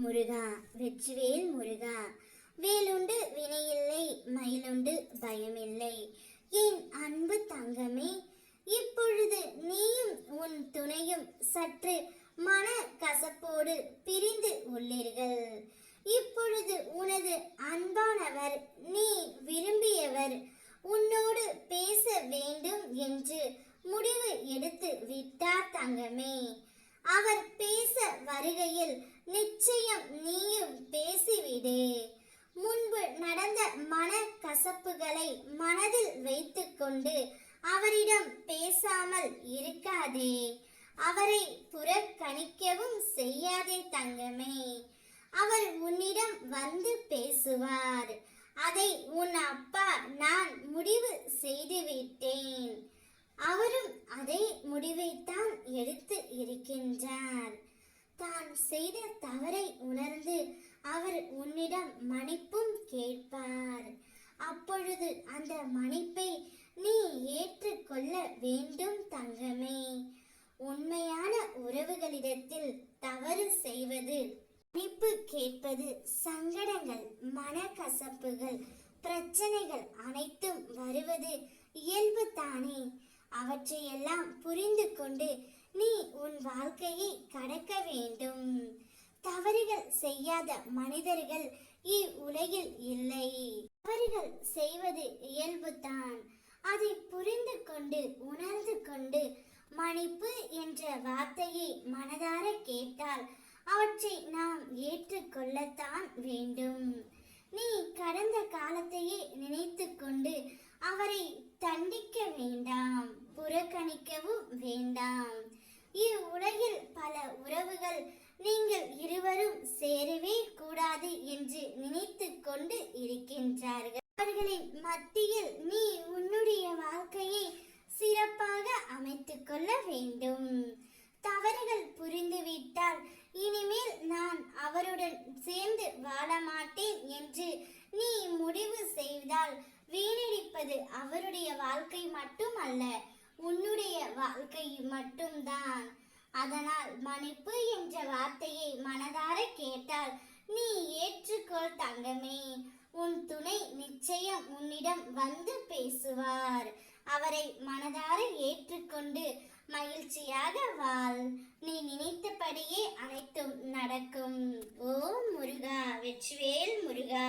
முருகா வெற்றிவேல் முருகா, வேலுண்டு வினையில்லை மயிலுண்டு பயமில்லை. என் அன்பு தங்கமே, இப்பொழுது நீயும் உன் துணையும் சற்று மன கசப்போடு பிரிந்து உள்ளீர்கள். இப்பொழுது உனது அன்பானவர், நீ விரும்பியவர் உன்னோடு பேச வேண்டும் என்று முடிவு எடுத்து விட்டார் தங்கமே. அவர் பேச வருகையில் நிச்சயம் நீயும் பேசிவிடு. முன்பு நடந்த மன கசப்புகளை மனதில் வைத்துக்கொண்டு அவரிடம் பேசாமல் இருக்காதே. அவரை புறக்கணிக்கவும் செய்யாதே தங்கமே. அவர் உன்னிடம் வந்து பேசுவார். அதை உன் அப்பா நான் முடிவு செய்துவிட்டேன். அவரும் அதே முடிவைத்தான் எடுத்து இருக்கின்றார். தான் செய்த தவறை உணர்ந்து அவர் உன்னிடம் மன்னிப்பும் கேட்பார். அப்பொழுது அந்த மன்னிப்பை நீ ஏற்றுக்கொள்ள வேண்டும் தங்கமே. உண்மையான உறவுகளிடத்தில் தவறு செய்வது, மன்னிப்பு கேட்பது, சங்கடங்கள், மனக்கசப்புகள், பிரச்சனைகள் அனைத்தும் வருவது இயல்பு தானே. அவற்றையெல்லாம் புரிந்து கொண்டு நீ உன் வாழ்க்கையை கடக்க வேண்டும். தவறுகள் செய்யாத மனிதர்கள் இவ்வுலகில் இல்லை. தவறுகள் செய்வது இயல்புதான். அதை புரிந்து கொண்டு உணர்ந்து கொண்டு மன்னிப்பு என்ற வார்த்தையை மனதார கேட்டால் அவற்றை நாம் ஏற்றுக்கொள்ளத்தான் வேண்டும். நீ கடந்த காலத்தையே நினைத்து கொண்டு அவரை தண்டிக்க வேண்டாம், புறக்கணிக்கவும் வேண்டாம். இவ்வுலகில் பல உறவுகள் நீங்கள் இருவரும் சேரவே கூடாது என்று நினைத்து கொண்டு இருக்கின்றார்கள். அவர்களின் மத்தியில் நீ உன்னுடைய வாழ்க்கையை சிறப்பாக அமைத்துக் கொள்ள வேண்டும். தவறுகள் புரிந்துவிட்டால் இனிமேல் நான் அவருடன் சேர்ந்து வாழ மாட்டேன் என்று நீ முடிவு செய்தால் வீணடிப்பது அவருடைய வாழ்க்கை மட்டுமல்ல, உன்னுடைய வாழ்க்கை மட்டும்தான். அதனால் மன்னிப்பு என்ற வார்த்தையை மனதார கேட்டால் நீ ஏற்றுக்கொள் தங்கமே. உன் துணை நிச்சயம் உன்னிடம் வந்து பேசுவார். அவரை மனதார ஏற்றுக்கொண்டு மகிழ்ச்சியாக வாழ். நீ நினைத்தபடியே அனைத்தும் நடக்கும். ஓம் முருகா வெற்றிவேல் முருகா.